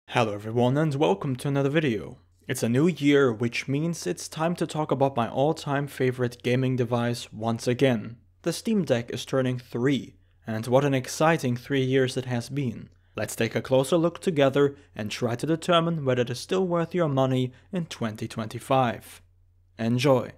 Hello everyone and welcome to another video. It's a new year, which means it's time to talk about my all-time favorite gaming device once again. The Steam Deck is turning 3, and what an exciting 3 years it has been. Let's take a closer look together and try to determine whether it is still worth your money in 2025. Enjoy!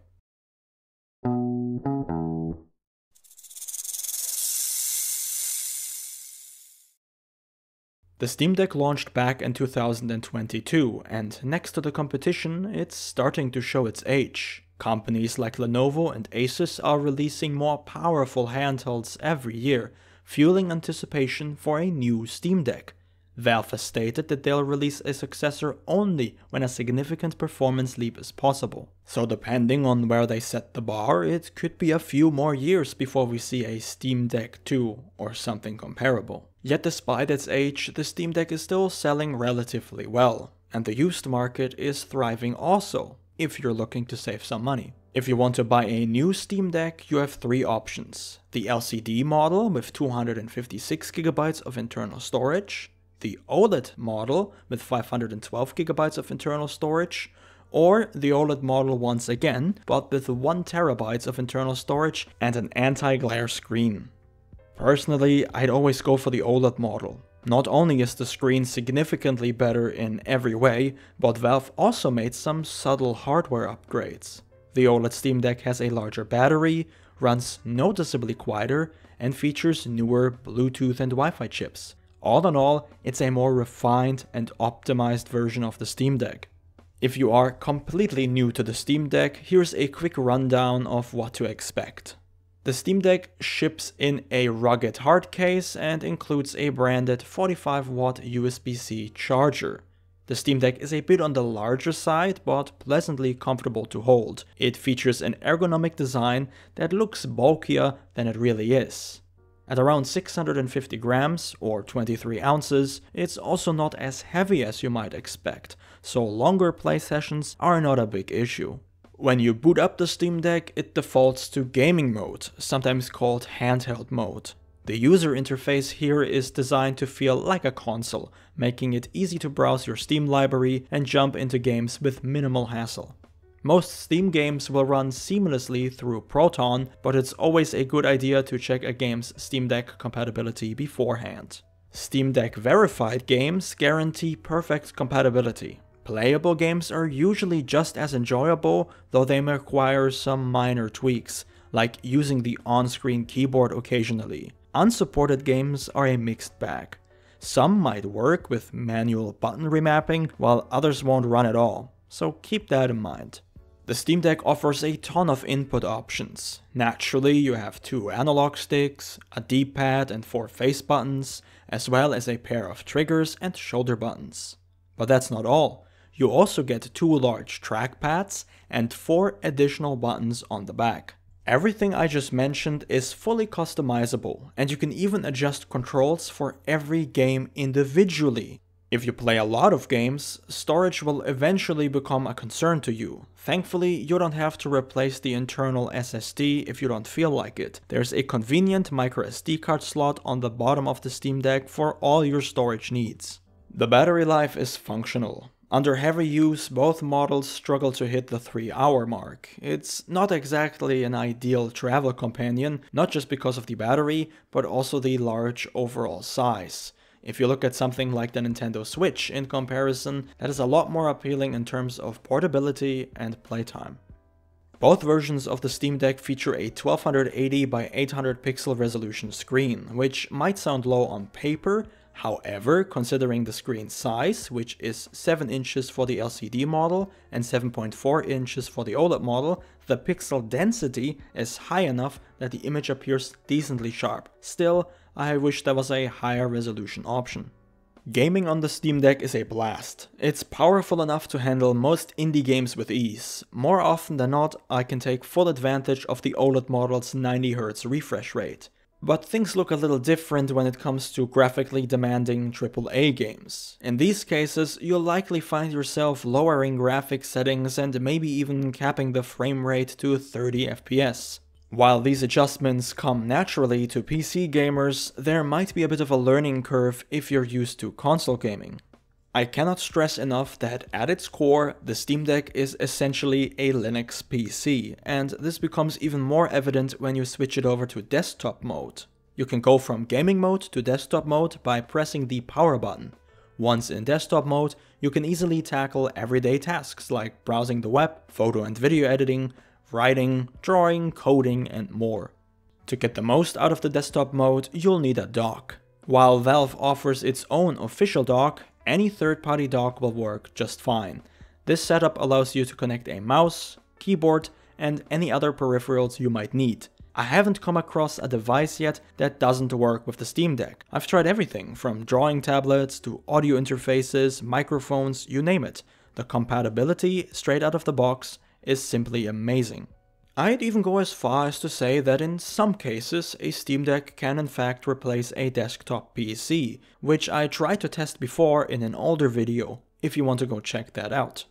The Steam Deck launched back in 2022, and next to the competition, it's starting to show its age. Companies like Lenovo and Asus are releasing more powerful handhelds every year, fueling anticipation for a new Steam Deck. Valve has stated that they'll release a successor only when a significant performance leap is possible. So depending on where they set the bar, it could be a few more years before we see a Steam Deck 2 or something comparable. Yet despite its age, the Steam Deck is still selling relatively well, and the used market is thriving also, if you're looking to save some money. If you want to buy a new Steam Deck, you have 3 options. The LCD model with 256GB of internal storage, the OLED model with 512GB of internal storage, or the OLED model once again, but with 1TB of internal storage and an anti-glare screen. Personally, I'd always go for the OLED model. Not only is the screen significantly better in every way, but Valve also made some subtle hardware upgrades. The OLED Steam Deck has a larger battery, runs noticeably quieter, and features newer Bluetooth and Wi-Fi chips. All in all, it's a more refined and optimized version of the Steam Deck. If you are completely new to the Steam Deck, here's a quick rundown of what to expect. The Steam Deck ships in a rugged hard case and includes a branded 45-watt USB-C charger. The Steam Deck is a bit on the larger side, but pleasantly comfortable to hold. It features an ergonomic design that looks bulkier than it really is. At around 650 grams, or 23 ounces, it's also not as heavy as you might expect, so longer play sessions are not a big issue. When you boot up the Steam Deck, it defaults to gaming mode, sometimes called handheld mode. The user interface here is designed to feel like a console, making it easy to browse your Steam library and jump into games with minimal hassle. Most Steam games will run seamlessly through Proton, but it's always a good idea to check a game's Steam Deck compatibility beforehand. Steam Deck verified games guarantee perfect compatibility. Playable games are usually just as enjoyable, though they may require some minor tweaks, like using the on-screen keyboard occasionally. Unsupported games are a mixed bag. Some might work with manual button remapping, while others won't run at all, so keep that in mind. The Steam Deck offers a ton of input options. Naturally, you have 2 analog sticks, a D-pad and 4 face buttons, as well as a pair of triggers and shoulder buttons. But that's not all. You also get 2 large trackpads and 4 additional buttons on the back. Everything I just mentioned is fully customizable, and you can even adjust controls for every game individually. If you play a lot of games, storage will eventually become a concern to you. Thankfully, you don't have to replace the internal SSD if you don't feel like it. There's a convenient microSD card slot on the bottom of the Steam Deck for all your storage needs. The battery life is functional. Under heavy use, both models struggle to hit the 3-hour mark. It's not exactly an ideal travel companion, not just because of the battery, but also the large overall size. If you look at something like the Nintendo Switch in comparison, that is a lot more appealing in terms of portability and playtime. Both versions of the Steam Deck feature a 1280 by 800 pixel resolution screen, which might sound low on paper. However, considering the screen size, which is 7 inches for the LCD model and 7.4 inches for the OLED model, the pixel density is high enough that the image appears decently sharp. Still, I wish there was a higher resolution option. Gaming on the Steam Deck is a blast. It's powerful enough to handle most indie games with ease. More often than not, I can take full advantage of the OLED model's 90Hz refresh rate. But things look a little different when it comes to graphically demanding AAA games. In these cases, you'll likely find yourself lowering graphics settings and maybe even capping the frame rate to 30 FPS. While these adjustments come naturally to PC gamers, there might be a bit of a learning curve if you're used to console gaming. I cannot stress enough that at its core, the Steam Deck is essentially a Linux PC, and this becomes even more evident when you switch it over to desktop mode. You can go from gaming mode to desktop mode by pressing the power button. Once in desktop mode, you can easily tackle everyday tasks like browsing the web, photo and video editing, writing, drawing, coding, and more. To get the most out of the desktop mode, you'll need a dock. While Valve offers its own official dock, any third-party dock will work just fine. This setup allows you to connect a mouse, keyboard, and any other peripherals you might need. I haven't come across a device yet that doesn't work with the Steam Deck. I've tried everything from drawing tablets to audio interfaces, microphones, you name it. The compatibility straight out of the box is simply amazing. I'd even go as far as to say that in some cases a Steam Deck can in fact replace a desktop PC, which I tried to test before in an older video, if you want to go check that out.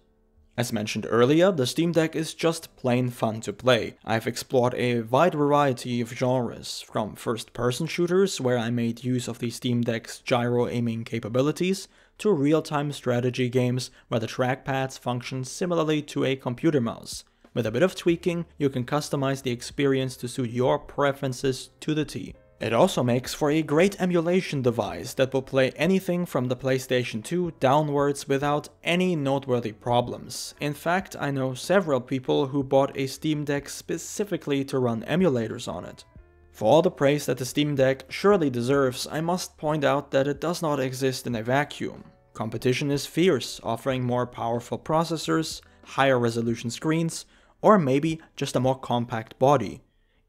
As mentioned earlier, the Steam Deck is just plain fun to play. I've explored a wide variety of genres, from first-person shooters where I made use of the Steam Deck's gyro aiming capabilities, to real-time strategy games where the trackpads function similarly to a computer mouse. With a bit of tweaking, you can customize the experience to suit your preferences to the T. It also makes for a great emulation device that will play anything from the PlayStation 2 downwards without any noteworthy problems. In fact, I know several people who bought a Steam Deck specifically to run emulators on it. For all the praise that the Steam Deck surely deserves, I must point out that it does not exist in a vacuum. Competition is fierce, offering more powerful processors, higher resolution screens, or maybe just a more compact body.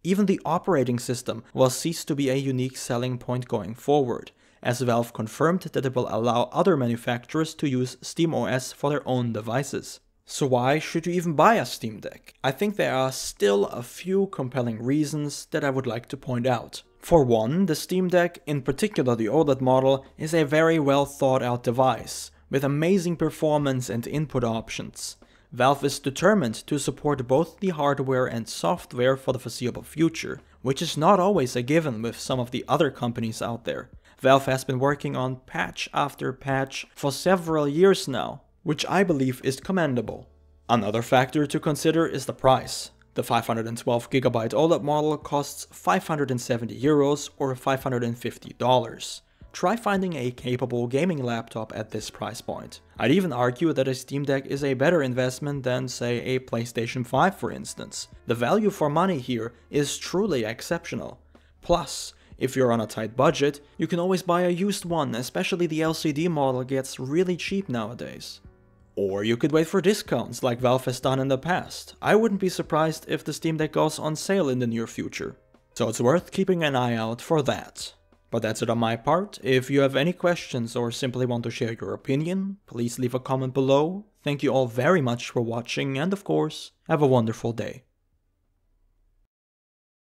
Even the operating system will cease to be a unique selling point going forward, as Valve confirmed that it will allow other manufacturers to use SteamOS for their own devices. So why should you even buy a Steam Deck? I think there are still a few compelling reasons that I would like to point out. For one, the Steam Deck, in particular the OLED model, is a very well thought out device, with amazing performance and input options. Valve is determined to support both the hardware and software for the foreseeable future, which is not always a given with some of the other companies out there. Valve has been working on patch after patch for several years now, which I believe is commendable. Another factor to consider is the price. The 512GB OLED model costs €570 or $550. Try finding a capable gaming laptop at this price point. I'd even argue that a Steam Deck is a better investment than, say, a PlayStation 5 for instance. The value for money here is truly exceptional. Plus, if you're on a tight budget, you can always buy a used one, especially the LCD model gets really cheap nowadays. Or you could wait for discounts like Valve has done in the past. I wouldn't be surprised if the Steam Deck goes on sale in the near future. So it's worth keeping an eye out for that. But that's it on my part. If you have any questions or simply want to share your opinion, please leave a comment below. Thank you all very much for watching and of course, have a wonderful day.